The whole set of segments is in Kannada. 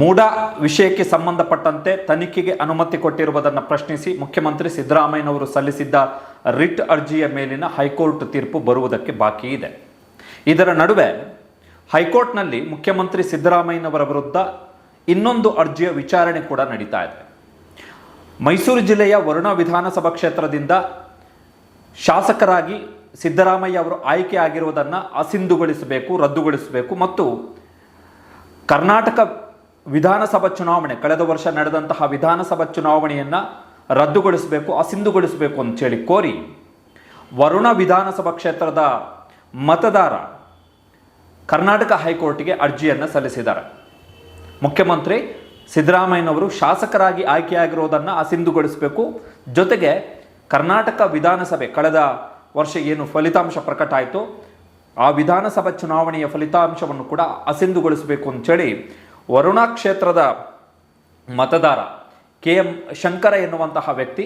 ಮೂಡ ವಿಷಯಕ್ಕೆ ಸಂಬಂಧಪಟ್ಟಂತೆ ತನಿಖೆಗೆ ಅನುಮತಿ ಕೊಟ್ಟಿರುವುದನ್ನು ಪ್ರಶ್ನಿಸಿ ಮುಖ್ಯಮಂತ್ರಿ ಸಿದ್ದರಾಮಯ್ಯನವರು ಸಲ್ಲಿಸಿದ್ದ ರಿಟ್ ಅರ್ಜಿಯ ಮೇಲಿನ ಹೈಕೋರ್ಟ್ ತೀರ್ಪು ಬರುವುದಕ್ಕೆ ಬಾಕಿ ಇದೆ. ಇದರ ನಡುವೆ ಹೈಕೋರ್ಟ್ನಲ್ಲಿ ಮುಖ್ಯಮಂತ್ರಿ ಸಿದ್ದರಾಮಯ್ಯನವರ ವಿರುದ್ಧ ಇನ್ನೊಂದು ಅರ್ಜಿಯ ವಿಚಾರಣೆ ಕೂಡ ನಡೀತಾ ಇದೆ. ಮೈಸೂರು ಜಿಲ್ಲೆಯ ವರುಣಾ ವಿಧಾನಸಭಾ ಕ್ಷೇತ್ರದಿಂದ ಶಾಸಕರಾಗಿ ಸಿದ್ದರಾಮಯ್ಯ ಅವರು ಆಯ್ಕೆ ಆಗಿರುವುದನ್ನು ಅಸಿಂಧುಗೊಳಿಸಬೇಕು, ರದ್ದುಗೊಳಿಸಬೇಕು ಮತ್ತು ಕರ್ನಾಟಕ ವಿಧಾನಸಭಾ ಚುನಾವಣೆ, ಕಳೆದ ವರ್ಷ ನಡೆದಂತಹ ವಿಧಾನಸಭಾ ಚುನಾವಣೆಯನ್ನು ರದ್ದುಗೊಳಿಸಬೇಕು, ಅಸಿಂಧುಗೊಳಿಸಬೇಕು ಅಂತೇಳಿ ಕೋರಿ ವರುಣ ವಿಧಾನಸಭಾ ಕ್ಷೇತ್ರದ ಮತದಾರ ಕರ್ನಾಟಕ ಹೈಕೋರ್ಟ್ಗೆ ಅರ್ಜಿಯನ್ನು ಸಲ್ಲಿಸಿದ್ದಾರೆ. ಮುಖ್ಯಮಂತ್ರಿ ಸಿದ್ದರಾಮಯ್ಯನವರು ಶಾಸಕರಾಗಿ ಆಯ್ಕೆಯಾಗಿರೋದನ್ನು ಅಸಿಂಧುಗೊಳಿಸಬೇಕು, ಜೊತೆಗೆ ಕರ್ನಾಟಕ ವಿಧಾನಸಭೆ ಕಳೆದ ವರ್ಷ ಏನು ಫಲಿತಾಂಶ ಪ್ರಕಟ ಆಯಿತು ಆ ವಿಧಾನಸಭಾ ಚುನಾವಣೆಯ ಫಲಿತಾಂಶವನ್ನು ಕೂಡ ಅಸಿಂಧುಗೊಳಿಸಬೇಕು ಅಂತೇಳಿ ವರುಣಾ ಕ್ಷೇತ್ರದ ಮತದಾರ KM ಶಂಕರ ಎನ್ನುವಂತಹ ವ್ಯಕ್ತಿ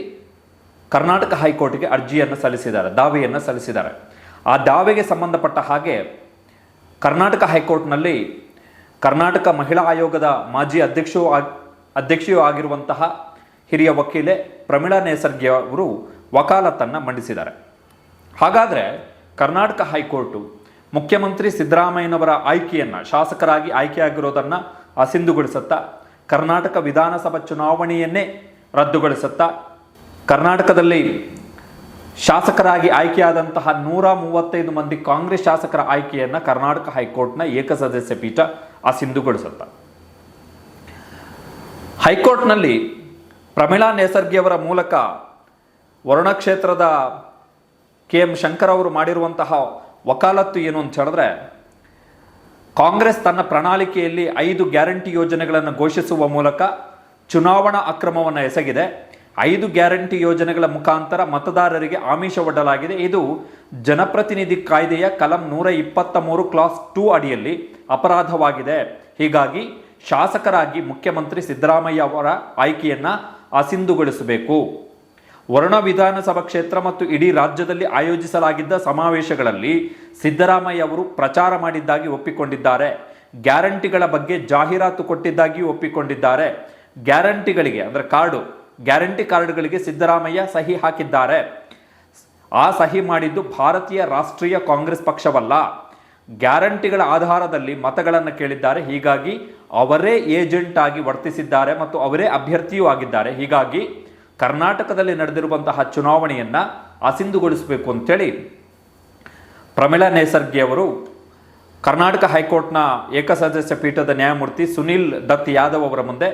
ಕರ್ನಾಟಕ ಹೈಕೋರ್ಟ್ಗೆ ಅರ್ಜಿಯನ್ನು ಸಲ್ಲಿಸಿದ್ದಾರೆ, ದಾವೆಯನ್ನು ಸಲ್ಲಿಸಿದ್ದಾರೆ. ಆ ದಾವೆಗೆ ಸಂಬಂಧಪಟ್ಟ ಹಾಗೆ ಕರ್ನಾಟಕ ಹೈಕೋರ್ಟ್ನಲ್ಲಿ ಕರ್ನಾಟಕ ಮಹಿಳಾ ಆಯೋಗದ ಮಾಜಿ ಅಧ್ಯಕ್ಷೆಯೂ ಆಗಿರುವಂತಹ ಹಿರಿಯ ವಕೀಲೆ ಪ್ರಮೀಳಾ ನೇಸರ್ಗಿ ಅವರು ವಕಾಲತ್ತನ್ನು ಮಂಡಿಸಿದ್ದಾರೆ. ಹಾಗಾದರೆ ಕರ್ನಾಟಕ ಹೈಕೋರ್ಟು ಮುಖ್ಯಮಂತ್ರಿ ಸಿದ್ದರಾಮಯ್ಯನವರ ಆಯ್ಕೆಯನ್ನು, ಶಾಸಕರಾಗಿ ಆಯ್ಕೆಯಾಗಿರೋದನ್ನು ಅಸಿಂಧುಗೊಳಿಸುತ್ತಾ, ಕರ್ನಾಟಕ ವಿಧಾನಸಭಾ ಚುನಾವಣೆಯನ್ನೇ ರದ್ದುಗೊಳಿಸುತ್ತಾ, ಕರ್ನಾಟಕದಲ್ಲಿ ಶಾಸಕರಾಗಿ ಆಯ್ಕೆಯಾದಂತಹ 135 ಮಂದಿ ಕಾಂಗ್ರೆಸ್ ಶಾಸಕರ ಆಯ್ಕೆಯನ್ನು ಕರ್ನಾಟಕ ಹೈಕೋರ್ಟ್ನ ಏಕಸದಸ್ಯ ಪೀಠ ಅಸಿಂಧುಗೊಳಿಸುತ್ತಾ, ಹೈಕೋರ್ಟ್ನಲ್ಲಿ ಪ್ರಮೀಳಾ ನೇಸರ್ಗಿಯವರ ಮೂಲಕ ವರುಣ ಕ್ಷೇತ್ರದ KM ಶಂಕರ್ ಅವರು ಮಾಡಿರುವಂತಹ ವಕಾಲತ್ತು ಏನು ಅಂತ ಹೇಳಿದ್ರೆ, ಕಾಂಗ್ರೆಸ್ ತನ್ನ ಪ್ರಣಾಳಿಕೆಯಲ್ಲಿ 5 ಗ್ಯಾರಂಟಿ ಯೋಜನೆಗಳನ್ನು ಘೋಷಿಸುವ ಮೂಲಕ ಚುನಾವಣಾ ಅಕ್ರಮವನ್ನು ಎಸಗಿದೆ. 5 ಗ್ಯಾರಂಟಿ ಯೋಜನೆಗಳ ಮುಖಾಂತರ ಮತದಾರರಿಗೆ ಆಮಿಷ ಒಡ್ಡಲಾಗಿದೆ. ಇದು ಜನಪ್ರತಿನಿಧಿ ಕಾಯ್ದೆಯ ಕಲಂ 123 ಕ್ಲಾಸ್ 2 ಅಡಿಯಲ್ಲಿ ಅಪರಾಧವಾಗಿದೆ. ಹೀಗಾಗಿ ಶಾಸಕರಾಗಿ ಮುಖ್ಯಮಂತ್ರಿ ಸಿದ್ದರಾಮಯ್ಯ ಅವರ ಆಯ್ಕೆಯನ್ನು ಅಸಿಂಧುಗೊಳಿಸಬೇಕು. ವರುಣ ವಿಧಾನಸಭಾ ಕ್ಷೇತ್ರ ಮತ್ತು ಇಡೀ ರಾಜ್ಯದಲ್ಲಿ ಆಯೋಜಿಸಲಾಗಿದ್ದ ಸಮಾವೇಶಗಳಲ್ಲಿ ಸಿದ್ದರಾಮಯ್ಯ ಅವರು ಪ್ರಚಾರ ಮಾಡಿದ್ದಾಗಿ ಒಪ್ಪಿಕೊಂಡಿದ್ದಾರೆ. ಗ್ಯಾರಂಟಿಗಳ ಬಗ್ಗೆ ಜಾಹೀರಾತು ಕೊಟ್ಟಿದ್ದಾಗಿಯೂ ಒಪ್ಪಿಕೊಂಡಿದ್ದಾರೆ. ಗ್ಯಾರಂಟಿಗಳಿಗೆ ಅಂದರೆ ಗ್ಯಾರಂಟಿ ಕಾರ್ಡ್ಗಳಿಗೆ ಸಿದ್ದರಾಮಯ್ಯ ಸಹಿ ಹಾಕಿದ್ದಾರೆ. ಆ ಸಹಿ ಮಾಡಿದ್ದು ಭಾರತೀಯ ರಾಷ್ಟ್ರೀಯ ಕಾಂಗ್ರೆಸ್ ಪಕ್ಷವಲ್ಲ. ಗ್ಯಾರಂಟಿಗಳ ಆಧಾರದಲ್ಲಿ ಮತಗಳನ್ನು ಕೇಳಿದ್ದಾರೆ. ಹೀಗಾಗಿ ಅವರೇ ಏಜೆಂಟ್ ಆಗಿ ವರ್ತಿಸಿದ್ದಾರೆ ಮತ್ತು ಅವರೇ ಅಭ್ಯರ್ಥಿಯೂ ಆಗಿದ್ದಾರೆ. ಹೀಗಾಗಿ ಕರ್ನಾಟಕದಲ್ಲಿ ನಡೆದಿರುವಂತಹ ಚುನಾವಣೆಯನ್ನು ಅಸಿಂಧುಗೊಳಿಸಬೇಕು ಅಂತೇಳಿ ಪ್ರಮೀಳಾ ನೇಸರ್ಗಿ ಅವರು ಕರ್ನಾಟಕ ಹೈಕೋರ್ಟ್ನ ಏಕಸದಸ್ಯ ಪೀಠದ ನ್ಯಾಯಮೂರ್ತಿ ಸುನಿಲ್ ದತ್ ಯಾದವ್ ಅವರ ಮುಂದೆ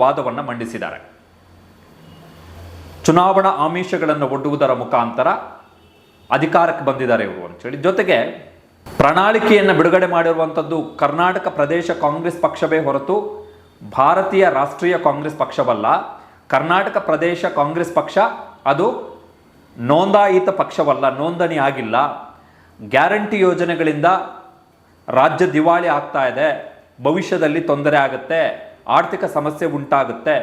ವಾದವನ್ನು ಮಂಡಿಸಿದ್ದಾರೆ. ಚುನಾವಣಾ ಆಮಿಷಗಳನ್ನು ಒಡ್ಡುವುದರ ಮುಖಾಂತರ ಅಧಿಕಾರಕ್ಕೆ ಬಂದಿದ್ದಾರೆ ಇವರು ಅಂತೇಳಿ, ಜೊತೆಗೆ ಪ್ರಣಾಳಿಕೆಯನ್ನು ಬಿಡುಗಡೆ ಮಾಡಿರುವಂಥದ್ದು ಕರ್ನಾಟಕ ಪ್ರದೇಶ ಕಾಂಗ್ರೆಸ್ ಪಕ್ಷವೇ ಹೊರತು ಭಾರತೀಯ ರಾಷ್ಟ್ರೀಯ ಕಾಂಗ್ರೆಸ್ ಪಕ್ಷವಲ್ಲ. ಕರ್ನಾಟಕ ಪ್ರದೇಶ ಕಾಂಗ್ರೆಸ್ ಪಕ್ಷ ಅದು ನೋಂದಾಯಿತ ಪಕ್ಷವಲ್ಲ, ನೋಂದಣಿ ಆಗಿಲ್ಲ. ಗ್ಯಾರಂಟಿ ಯೋಜನೆಗಳಿಂದ ರಾಜ್ಯ ದಿವಾಳಿ ಆಗ್ತಾ ಇದೆ, ಭವಿಷ್ಯದಲ್ಲಿ ತೊಂದರೆ ಆಗುತ್ತೆ, ಆರ್ಥಿಕ ಸಮಸ್ಯೆ ಉಂಟಾಗುತ್ತೆ.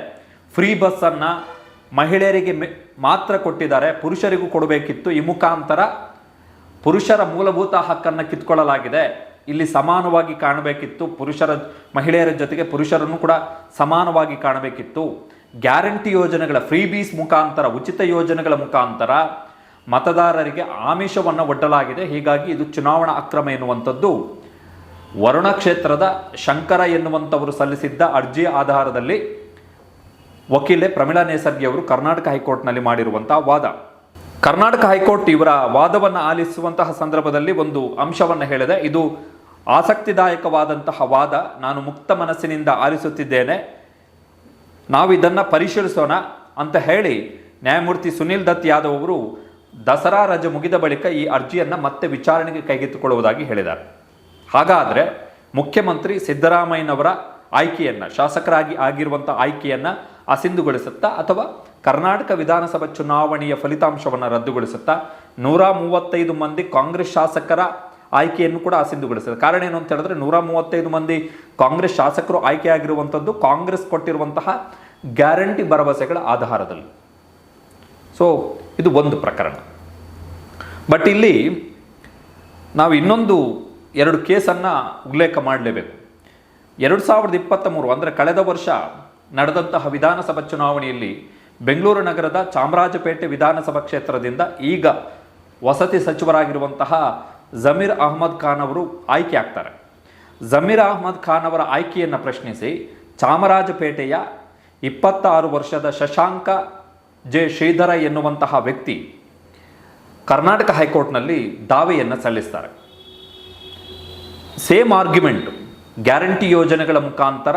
ಫ್ರೀ ಬಸ್ಸನ್ನು ಮಹಿಳೆಯರಿಗೆ ಮಾತ್ರ ಕೊಟ್ಟಿದ್ದಾರೆ, ಪುರುಷರಿಗೂ ಕೊಡಬೇಕಿತ್ತು. ಈ ಮುಖಾಂತರ ಪುರುಷರ ಮೂಲಭೂತ ಹಕ್ಕನ್ನು ಕಿತ್ಕೊಳ್ಳಲಾಗಿದೆ. ಇಲ್ಲಿ ಸಮಾನವಾಗಿ ಕಾಣಬೇಕಿತ್ತು, ಮಹಿಳೆಯರ ಜೊತೆಗೆ ಪುರುಷರನ್ನು ಕೂಡ ಸಮಾನವಾಗಿ ಕಾಣಬೇಕಿತ್ತು. ಗ್ಯಾರಂಟಿ ಯೋಜನೆಗಳ ಫ್ರೀ ಬೀಸ್ ಮುಖಾಂತರ, ಉಚಿತ ಯೋಜನೆಗಳ ಮುಖಾಂತರ ಮತದಾರರಿಗೆ ಆಮಿಷವನ್ನು ಒಡ್ಡಲಾಗಿದೆ. ಹೀಗಾಗಿ ಇದು ಚುನಾವಣಾ ಅಕ್ರಮ ಎನ್ನುವಂಥದ್ದು ವರುಣ ಕ್ಷೇತ್ರದ ಶಂಕರ ಎನ್ನುವಂಥವರು ಸಲ್ಲಿಸಿದ್ದ ಅರ್ಜಿಯ ಆಧಾರದಲ್ಲಿ ವಕೀಲೆ ಪ್ರಮೀಳಾ ನೇಸರ್ಗಿ ಅವರು ಕರ್ನಾಟಕ ಹೈಕೋರ್ಟ್ನಲ್ಲಿ ಮಾಡಿರುವಂತಹ ವಾದ. ಕರ್ನಾಟಕ ಹೈಕೋರ್ಟ್ ಇವರ ವಾದವನ್ನು ಆಲಿಸುವಂತಹ ಸಂದರ್ಭದಲ್ಲಿ ಒಂದು ಅಂಶವನ್ನು ಹೇಳಿದೆ. ಇದು ಆಸಕ್ತಿದಾಯಕವಾದಂತಹ ವಾದ, ನಾನು ಮುಕ್ತ ಮನಸ್ಸಿನಿಂದ ಆಲಿಸುತ್ತಿದ್ದೇನೆ, ನಾವು ಇದನ್ನು ಪರಿಶೀಲಿಸೋಣ ಅಂತ ಹೇಳಿ ನ್ಯಾಯಮೂರ್ತಿ ಸುನಿಲ್ ದತ್ ಯಾದವ್ ಅವರು ದಸರಾ ರಜೆ ಮುಗಿದ ಬಳಿಕ ಈ ಅರ್ಜಿಯನ್ನು ಮತ್ತೆ ವಿಚಾರಣೆಗೆ ಕೈಗೆತ್ತಿಕೊಳ್ಳುವುದಾಗಿ ಹೇಳಿದ್ದಾರೆ. ಹಾಗಾದರೆ ಮುಖ್ಯಮಂತ್ರಿ ಸಿದ್ದರಾಮಯ್ಯನವರ ಆಯ್ಕೆಯನ್ನು, ಶಾಸಕರಾಗಿ ಆಗಿರುವಂಥ ಆಯ್ಕೆಯನ್ನು ಅಸಿಂಧುಗೊಳಿಸುತ್ತಾ ಅಥವಾ ಕರ್ನಾಟಕ ವಿಧಾನಸಭಾ ಚುನಾವಣೆಯ ಫಲಿತಾಂಶವನ್ನು ರದ್ದುಗೊಳಿಸುತ್ತಾ 135 ಮಂದಿ ಕಾಂಗ್ರೆಸ್ ಶಾಸಕರ ಆಯ್ಕೆಯನ್ನು ಕೂಡ ಅಸಿಂಧುಗೊಳಿಸಿದೆ. ಕಾರಣ ಏನು ಅಂತ ಹೇಳಿದ್ರೆ 135 ಮಂದಿ ಕಾಂಗ್ರೆಸ್ ಶಾಸಕರು ಆಯ್ಕೆಯಾಗಿರುವಂಥದ್ದು ಕಾಂಗ್ರೆಸ್ ಕೊಟ್ಟಿರುವಂತಹ ಗ್ಯಾರಂಟಿ ಭರವಸೆಗಳ ಆಧಾರದಲ್ಲಿ. ಸೊ ಇದು ಒಂದು ಪ್ರಕರಣ. ಬಟ್ ಇಲ್ಲಿ ನಾವು ಇನ್ನೊಂದು 2 ಕೇಸನ್ನು ಉಲ್ಲೇಖ ಮಾಡಲೇಬೇಕು. 2023 ಅಂದರೆ ಕಳೆದ ವರ್ಷ ನಡೆದಂತಹ ವಿಧಾನಸಭಾ ಚುನಾವಣೆಯಲ್ಲಿ ಬೆಂಗಳೂರು ನಗರದ ಚಾಮರಾಜಪೇಟೆ ವಿಧಾನಸಭಾ ಕ್ಷೇತ್ರದಿಂದ ಈಗ ವಸತಿ ಸಚಿವರಾಗಿರುವಂತಹ ಜಮೀರ್ ಅಹ್ಮದ್ ಖಾನ್ ಅವರು ಆಯ್ಕೆ ಆಗ್ತಾರೆ. ಜಮೀರ್ ಅಹ್ಮದ್ ಖಾನ್ ಅವರ ಆಯ್ಕೆಯನ್ನು ಪ್ರಶ್ನಿಸಿ ಚಾಮರಾಜಪೇಟೆಯ 26 ವರ್ಷದ ಶಶಾಂಕ ಜೆ ಶ್ರೀಧರ ಎನ್ನುವಂತಹ ವ್ಯಕ್ತಿ ಕರ್ನಾಟಕ ಹೈಕೋರ್ಟ್ನಲ್ಲಿ ದಾವೆಯನ್ನು ಸಲ್ಲಿಸ್ತಾರೆ. ಸೇಮ್ ಆರ್ಗ್ಯುಮೆಂಟ್, ಗ್ಯಾರಂಟಿ ಯೋಜನೆಗಳ ಮುಖಾಂತರ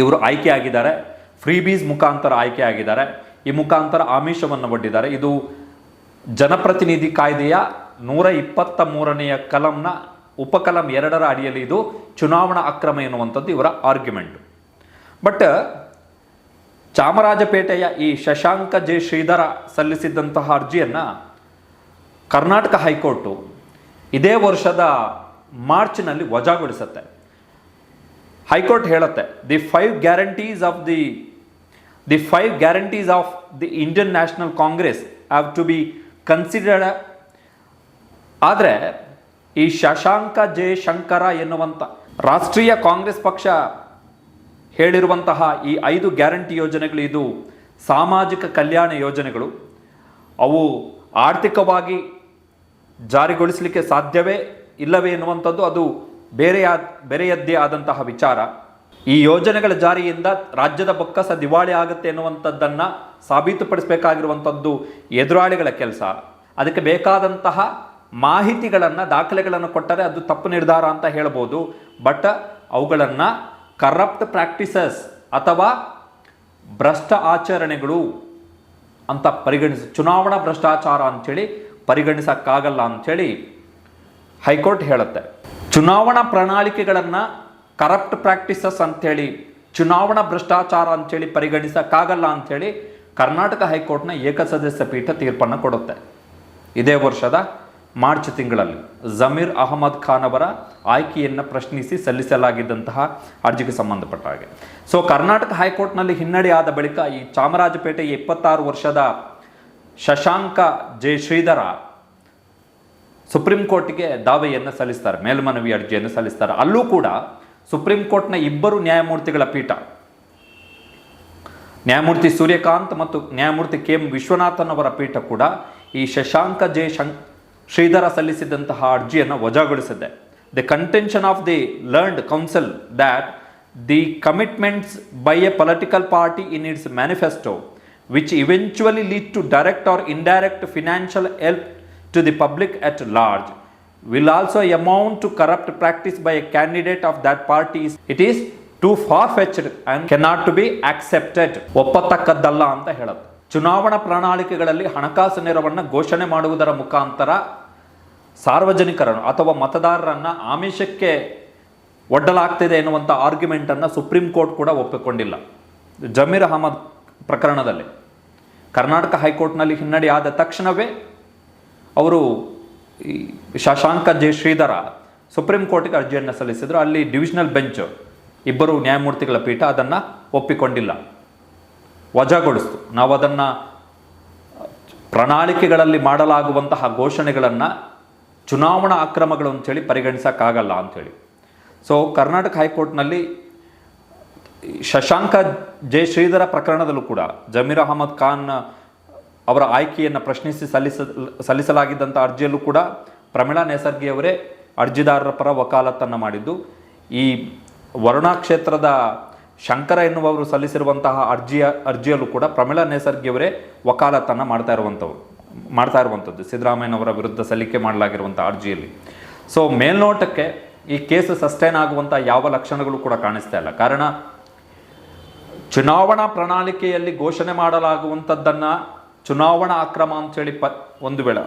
ಇವರು ಆಯ್ಕೆ ಆಗಿದ್ದಾರೆ, ಫ್ರೀಬೀಸ್ ಮುಖಾಂತರ ಆಯ್ಕೆ ಆಗಿದ್ದಾರೆ, ಈ ಮುಖಾಂತರ ಆಮಿಷವನ್ನು ಒಡ್ಡಿದ್ದಾರೆ. ಇದು ಜನಪ್ರತಿನಿಧಿ ಕಾಯ್ದೆಯ 123ನೇ ಕಲಂನ ಉಪಕಲಂ 2ರ ಅಡಿಯಲ್ಲಿ ಇದು ಚುನಾವಣಾ ಅಕ್ರಮ ಎನ್ನುವಂಥದ್ದು ಇವರ ಆರ್ಗ್ಯುಮೆಂಟ್. ಬಟ್ ಚಾಮರಾಜಪೇಟೆಯ ಈ ಶಶಾಂಕ ಜೆ ಶ್ರೀಧರ ಸಲ್ಲಿಸಿದ್ದಂತಹ ಅರ್ಜಿಯನ್ನು ಕರ್ನಾಟಕ ಹೈಕೋರ್ಟು ಇದೇ ವರ್ಷದ ಮಾರ್ಚ್ನಲ್ಲಿ ವಜಾಗೊಳಿಸುತ್ತೆ. ಹೈಕೋರ್ಟ್ ಹೇಳುತ್ತೆ, the five guarantees of the Indian National Congress have to be considered. ಆದರೆ ಈ ಶಶಾಂಕ ಜೆ ಶಂಕರ ಎನ್ನುವಂಥ ರಾಷ್ಟ್ರೀಯ ಕಾಂಗ್ರೆಸ್ ಪಕ್ಷ ಹೇಳಿರುವಂತಹ ಈ 5 ಗ್ಯಾರಂಟಿ ಯೋಜನೆಗಳು ಇದು ಸಾಮಾಜಿಕ ಕಲ್ಯಾಣ ಯೋಜನೆಗಳು, ಅವು ಆರ್ಥಿಕವಾಗಿ ಜಾರಿಗೊಳಿಸಲಿಕ್ಕೆ ಸಾಧ್ಯವೇ ಇಲ್ಲವೇ ಎನ್ನುವಂಥದ್ದು ಅದು ಬೇರೆಯದ್ದೇ ಆದಂತಹ ವಿಚಾರ. ಈ ಯೋಜನೆಗಳ ಜಾರಿಯಿಂದ ರಾಜ್ಯದ ಬೊಕ್ಕಸ ದಿವಾಳಿ ಆಗುತ್ತೆ ಎನ್ನುವಂಥದ್ದನ್ನು ಸಾಬೀತುಪಡಿಸಬೇಕಾಗಿರುವಂಥದ್ದು ಎದುರಾಳಿಗಳ ಕೆಲಸ. ಅದಕ್ಕೆ ಬೇಕಾದಂತಹ ಮಾಹಿತಿಗಳನ್ನು, ದಾಖಲೆಗಳನ್ನು ಕೊಟ್ಟರೆ ಅದು ತಪ್ಪು ನಿರ್ಧಾರ ಅಂತ ಹೇಳ್ಬೋದು. ಬಟ್ ಅವುಗಳನ್ನು ಕರಪ್ಟ್ ಪ್ರಾಕ್ಟೀಸಸ್ ಅಥವಾ ಭ್ರಷ್ಟ ಆಚರಣೆಗಳು ಅಂತ ಚುನಾವಣಾ ಭ್ರಷ್ಟಾಚಾರ ಅಂಥೇಳಿ ಪರಿಗಣಿಸೋಕ್ಕಾಗಲ್ಲ ಅಂಥೇಳಿ ಹೈಕೋರ್ಟ್ ಹೇಳುತ್ತೆ. ಚುನಾವಣಾ ಪ್ರಣಾಳಿಕೆಗಳನ್ನು ಕರಪ್ಟ್ ಪ್ರಾಕ್ಟೀಸಸ್ ಅಂಥೇಳಿ, ಚುನಾವಣಾ ಭ್ರಷ್ಟಾಚಾರ ಅಂಥೇಳಿ ಪರಿಗಣಿಸೋಕ್ಕಾಗಲ್ಲ ಅಂಥೇಳಿ ಕರ್ನಾಟಕ ಹೈಕೋರ್ಟ್ನ ಏಕಸದಸ್ಯ ಪೀಠ ತೀರ್ಪನ್ನು ಕೊಡುತ್ತೆ. ಇದೇ ವರ್ಷದ ಮಾರ್ಚ್ ತಿಂಗಳಲ್ಲಿ ಜಮೀರ್ ಅಹ್ಮದ್ ಖಾನ್ ಅವರ ಆಯ್ಕೆಯನ್ನು ಪ್ರಶ್ನಿಸಿ ಸಲ್ಲಿಸಲಾಗಿದ್ದಂತಹ ಅರ್ಜಿಗೆ ಸಂಬಂಧಪಟ್ಟ ಹಾಗೆ. ಸೊ ಕರ್ನಾಟಕ ಹೈಕೋರ್ಟ್ನಲ್ಲಿ ಹಿನ್ನಡೆ ಆದ ಬಳಿಕ ಈ ಚಾಮರಾಜಪೇಟೆಯ 26 ವರ್ಷದ ಶಶಾಂಕ ಜೆ ಶ್ರೀಧರ ಸುಪ್ರೀಂ ಕೋರ್ಟ್ಗೆ ದಾವೆಯನ್ನು ಸಲ್ಲಿಸ್ತಾರೆ, ಮೇಲ್ಮನವಿ ಅರ್ಜಿಯನ್ನು ಸಲ್ಲಿಸ್ತಾರೆ. ಅಲ್ಲೂ ಕೂಡ ಸುಪ್ರೀಂ ಕೋರ್ಟ್ನ 2 ನ್ಯಾಯಮೂರ್ತಿಗಳ ಪೀಠ, ನ್ಯಾಯಮೂರ್ತಿ ಸೂರ್ಯಕಾಂತ್ ಮತ್ತು ನ್ಯಾಯಮೂರ್ತಿ ಕೆ ಎಂ ವಿಶ್ವನಾಥನ್ ಅವರ ಪೀಠ ಕೂಡ ಈ ಶಶಾಂಕ ಜೆ ಶ್ರೀಧರ ಸಲ್ಲಿಸಿದಂತಹ ಅರ್ಜಿಯನ್ನು ವಜಾಗೊಳಿಸಿದೆ. The contention of the learned counsel that the commitments by a political party in its manifesto which eventually lead to direct or indirect financial help to the public at large will also amount to corrupt practice by a candidate of that party. It is too far-fetched and cannot to be accepted. ಒಪ್ಪತಕ್ಕದ್ದಲ್ಲ ಅಂತ ಹೇಳುತ್ತೆ. ಚುನಾವಣಾ ಪ್ರಣಾಳಿಕೆಗಳಲ್ಲಿ ಹಣಕಾಸು ನೆರವನ್ನು ಘೋಷಣೆ ಮಾಡುವುದರ ಮುಖಾಂತರ ಸಾರ್ವಜನಿಕರನ್ನು ಅಥವಾ ಮತದಾರರನ್ನು ಆಮಿಷಕ್ಕೆ ಒಡ್ಡಲಾಗ್ತಿದೆ ಎನ್ನುವಂಥ ಆರ್ಗ್ಯುಮೆಂಟನ್ನು ಸುಪ್ರೀಂ ಕೋರ್ಟ್ ಕೂಡ ಒಪ್ಪಿಕೊಂಡಿಲ್ಲ. ಜಮೀರ್ ಅಹ್ಮದ್ ಪ್ರಕರಣದಲ್ಲಿ ಕರ್ನಾಟಕ ಹೈಕೋರ್ಟ್ನಲ್ಲಿ ಹಿನ್ನಡೆ ಆದ ತಕ್ಷಣವೇ ಅವರು ಶಶಾಂಕ ಜೆ ಶ್ರೀಧರ ಸುಪ್ರೀಂ ಕೋರ್ಟ್ಗೆ ಅರ್ಜಿಯನ್ನು ಸಲ್ಲಿಸಿದರು. ಅಲ್ಲಿ ಡಿವಿಷನಲ್ ಬೆಂಚ್ 2 ನ್ಯಾಯಮೂರ್ತಿಗಳ ಪೀಠ ಅದನ್ನು ಒಪ್ಪಿಕೊಂಡಿಲ್ಲ, ವಜಾಗೊಳಿಸ್ತು. ನಾವು ಅದನ್ನು ಪ್ರಣಾಳಿಕೆಗಳಲ್ಲಿ ಮಾಡಲಾಗುವಂತಹ ಘೋಷಣೆಗಳನ್ನು ಚುನಾವಣಾ ಅಕ್ರಮಗಳು ಅಂಥೇಳಿ ಪರಿಗಣಿಸೋಕ್ಕಾಗಲ್ಲ ಅಂಥೇಳಿ. ಸೊ ಕರ್ನಾಟಕ ಹೈಕೋರ್ಟ್ನಲ್ಲಿ ಶಶಾಂಕ ಜೆ ಶ್ರೀಧರ ಪ್ರಕರಣದಲ್ಲೂ ಕೂಡ ಜಮೀರ್ ಅಹ್ಮದ್ ಖಾನ್ ಅವರ ಆಯ್ಕೆಯನ್ನು ಪ್ರಶ್ನಿಸಿ ಸಲ್ಲಿಸಲಾಗಿದ್ದಂಥ ಅರ್ಜಿಯಲ್ಲೂ ಕೂಡ ಪ್ರಮೀಳಾ ನೇಸರ್ಗಿಯವರೇ ಅರ್ಜಿದಾರರ ಪರ ವಕಾಲತ್ತನ್ನು ಮಾಡಿದ್ದು. ಈ ವರುಣಾ ಕ್ಷೇತ್ರದ ಶಂಕರ ಎನ್ನುವವರು ಸಲ್ಲಿಸಿರುವಂತಹ ಅರ್ಜಿಯಲ್ಲೂ ಕೂಡ ಪ್ರಮೀಳಾ ನೇಸರ್ಗಿಯವರೇ ವಕಾಲತ್ತನ್ನು ಮಾಡ್ತಾ ಇರುವಂಥದ್ದು ಸಿದ್ದರಾಮಯ್ಯನವರ ವಿರುದ್ಧ ಸಲ್ಲಿಕೆ ಮಾಡಲಾಗಿರುವಂಥ ಅರ್ಜಿಯಲ್ಲಿ. ಸೊ ಮೇಲ್ನೋಟಕ್ಕೆ ಈ ಕೇಸ್ ಸಸ್ಟೈನ್ ಆಗುವಂಥ ಯಾವ ಲಕ್ಷಣಗಳು ಕೂಡ ಕಾಣಿಸ್ತಾ ಇಲ್ಲ. ಕಾರಣ ಚುನಾವಣಾ ಪ್ರಣಾಳಿಕೆಯಲ್ಲಿ ಘೋಷಣೆ ಮಾಡಲಾಗುವಂಥದ್ದನ್ನು ಚುನಾವಣಾ ಅಕ್ರಮ ಅಂಥೇಳಿ ಒಂದು ವೇಳೆ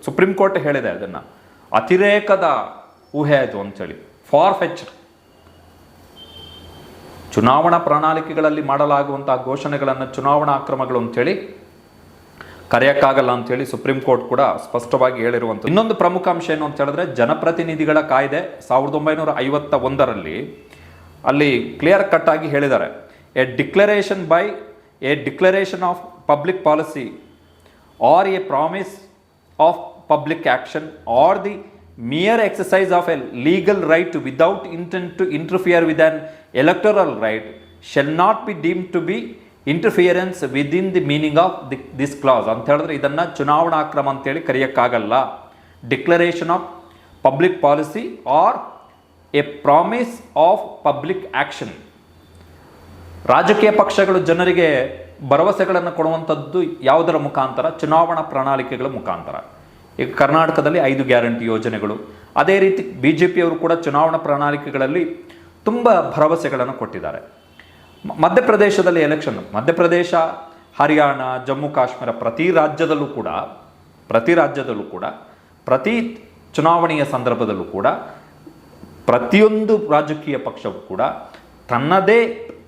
ಸುಪ್ರೀಂ ಕೋರ್ಟ್ ಹೇಳಿದೆ, ಅದನ್ನು ಅತಿರೇಕದ ಊಹೆ ಆಯಿತು ಅಂಥೇಳಿ, ಫಾರ್ ಫೆಚ್ಡ್. ಚುನಾವಣಾ ಪ್ರಣಾಳಿಕೆಗಳಲ್ಲಿ ಮಾಡಲಾಗುವಂತಹ ಘೋಷಣೆಗಳನ್ನು ಚುನಾವಣಾ ಅಕ್ರಮಗಳು ಅಂಥೇಳಿ ಕರೆಯೋಕ್ಕಾಗಲ್ಲ ಅಂಥೇಳಿ ಸುಪ್ರೀಂ ಕೋರ್ಟ್ ಕೂಡ ಸ್ಪಷ್ಟವಾಗಿ ಹೇಳಿರುವಂಥದ್ದು. ಇನ್ನೊಂದು ಪ್ರಮುಖ ಅಂಶ ಏನು ಅಂತ ಹೇಳಿದ್ರೆ, ಜನಪ್ರತಿನಿಧಿಗಳ ಕಾಯ್ದೆ 1951ರಲ್ಲಿ ಅಲ್ಲಿ ಕ್ಲಿಯರ್ ಕಟ್ ಆಗಿ ಹೇಳಿದ್ದಾರೆ, A declaration of public policy or a promise of public action or the mere exercise of a legal right without intent to interfere with an electoral right shall not be deemed to be interference within the meaning of this clause ಅಂತ ಹೇಳಿದ್ರೆ ಇದನ್ನು ಚುನಾವಣಾ ಅಕ್ರಮ ಅಂತೇಳಿ ಕರೆಯೋಕ್ಕಾಗಲ್ಲ. Declaration of public policy or a promise of public action. ರಾಜಕೀಯ ಪಕ್ಷಗಳು ಜನರಿಗೆ ಭರವಸೆಗಳನ್ನು ಕೊಡುವಂಥದ್ದು ಯಾವುದರ ಮುಖಾಂತರ? ಚುನಾವಣಾ ಪ್ರಣಾಳಿಕೆಗಳ ಮುಖಾಂತರ. ಈಗ ಕರ್ನಾಟಕದಲ್ಲಿ 5 ಗ್ಯಾರಂಟಿ ಯೋಜನೆಗಳು, ಅದೇ ರೀತಿ BJPಯವರು ಕೂಡ ಚುನಾವಣಾ ಪ್ರಣಾಳಿಕೆಗಳಲ್ಲಿ ತುಂಬ ಭರವಸೆಗಳನ್ನು ಕೊಟ್ಟಿದ್ದಾರೆ. ಮಧ್ಯಪ್ರದೇಶದಲ್ಲಿ ಎಲೆಕ್ಷನ್, ಮಧ್ಯಪ್ರದೇಶ, ಹರಿಯಾಣ, ಜಮ್ಮು ಕಾಶ್ಮೀರ, ಪ್ರತಿ ರಾಜ್ಯದಲ್ಲೂ ಕೂಡ ಪ್ರತಿ ಚುನಾವಣೆಯ ಸಂದರ್ಭದಲ್ಲೂ ಕೂಡ ಪ್ರತಿಯೊಂದು ರಾಜಕೀಯ ಪಕ್ಷವೂ ಕೂಡ ತನ್ನದೇ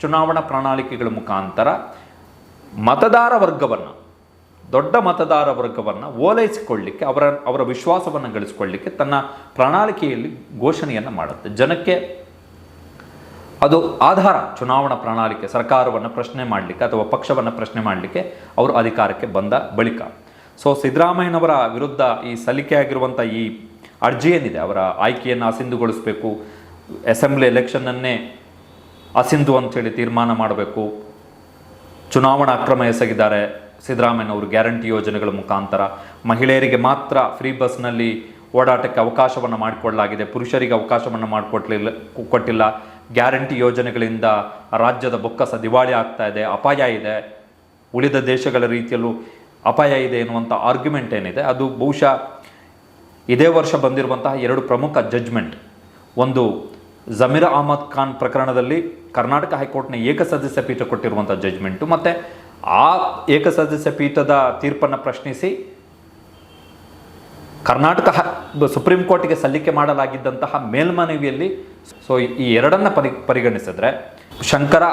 ಚುನಾವಣಾ ಪ್ರಣಾಳಿಕೆಗಳ ಮುಖಾಂತರ ಮತದಾರ ವರ್ಗವನ್ನು, ದೊಡ್ಡ ಮತದಾರ ವರ್ಗವನ್ನು ಓಲೈಸಿಕೊಳ್ಳಲಿಕ್ಕೆ, ಅವರ ವಿಶ್ವಾಸವನ್ನು ಗಳಿಸಿಕೊಳ್ಳಲಿಕ್ಕೆ ತನ್ನ ಪ್ರಣಾಳಿಕೆಯಲ್ಲಿ ಘೋಷಣೆಯನ್ನು ಮಾಡುತ್ತೆ. ಜನಕ್ಕೆ ಅದು ಆಧಾರ. ಚುನಾವಣಾ ಪ್ರಣಾಳಿಕೆ ಸರ್ಕಾರವನ್ನು ಪ್ರಶ್ನೆ ಮಾಡಲಿಕ್ಕೆ ಅಥವಾ ಪಕ್ಷವನ್ನು ಪ್ರಶ್ನೆ ಮಾಡಲಿಕ್ಕೆ ಅವರು ಅಧಿಕಾರಕ್ಕೆ ಬಂದ ಬಳಿಕ. ಸೊ ಸಿದ್ದರಾಮಯ್ಯನವರ ವಿರುದ್ಧ ಈ ಸಲ್ಲಿಕೆಯಾಗಿರುವಂಥ ಈ ಅರ್ಜಿ ಏನಿದೆ, ಅವರ ಆಯ್ಕೆಯನ್ನು ಅಸಿಂಧುಗೊಳಿಸಬೇಕು, ಅಸೆಂಬ್ಲಿ ಎಲೆಕ್ಷನ್ನನ್ನೇ ಅಸಿಂಧು ಅಂಥೇಳಿ ತೀರ್ಮಾನ ಮಾಡಬೇಕು, ಚುನಾವಣಾ ಅಕ್ರಮ ಎಸಗಿದ್ದಾರೆ ಸಿದ್ದರಾಮಯ್ಯನವರು ಗ್ಯಾರಂಟಿ ಯೋಜನೆಗಳ ಮುಖಾಂತರ, ಮಹಿಳೆಯರಿಗೆ ಮಾತ್ರ ಫ್ರೀ ಬಸ್ನಲ್ಲಿ ಓಡಾಟಕ್ಕೆ ಅವಕಾಶವನ್ನು ಮಾಡಿಕೊಡಲಾಗಿದೆ, ಪುರುಷರಿಗೆ ಅವಕಾಶವನ್ನು ಕೊಟ್ಟಿಲ್ಲ, ಗ್ಯಾರಂಟಿ ಯೋಜನೆಗಳಿಂದ ರಾಜ್ಯದ ಬೊಕ್ಕಸ ದಿವಾಳಿ ಆಗ್ತಾ ಇದೆ, ಅಪಾಯ ಇದೆ, ಉಳಿದ ದೇಶಗಳ ರೀತಿಯಲ್ಲೂ ಅಪಾಯ ಇದೆ ಎನ್ನುವಂಥ ಆರ್ಗ್ಯುಮೆಂಟ್ ಏನಿದೆ, ಅದು ಬಹುಶಃ ಇದೇ ವರ್ಷ ಬಂದಿರುವಂತಹ 2 ಪ್ರಮುಖ ಜಡ್ಜ್ಮೆಂಟ್, ಒಂದು ಜಮೀರ್ ಅಹಮದ್ ಖಾನ್ ಪ್ರಕರಣದಲ್ಲಿ ಕರ್ನಾಟಕ ಹೈಕೋರ್ಟ್ನ ಏಕಸದಸ್ಯ ಪೀಠ ಕೊಟ್ಟಿರುವಂಥ ಜಡ್ಜ್ಮೆಂಟು, ಮತ್ತು ಆ ಏಕಸದಸ್ಯ ಪೀಠದ ತೀರ್ಪನ್ನು ಪ್ರಶ್ನಿಸಿ ಕರ್ನಾಟಕ ಸುಪ್ರೀಂ ಕೋರ್ಟ್ಗೆ ಸಲ್ಲಿಕೆ ಮಾಡಲಾಗಿದ್ದಂತಹ ಮೇಲ್ಮನವಿಯಲ್ಲಿ. ಸೊ ಈ ಎರಡನ್ನು ಪರಿಗಣಿಸಿದ್ರೆ ಶಂಕರ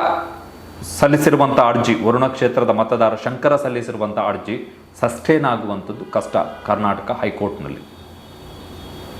ಸಲ್ಲಿಸಿರುವಂಥ ಅರ್ಜಿ, ವರುಣ ಕ್ಷೇತ್ರದ ಮತದಾರ ಶಂಕರ ಸಲ್ಲಿಸಿರುವಂಥ ಅರ್ಜಿ ಸಸ್ಟೇನ್ ಆಗುವಂಥದ್ದು ಕಷ್ಟ ಕರ್ನಾಟಕ ಹೈಕೋರ್ಟ್ನಲ್ಲಿ.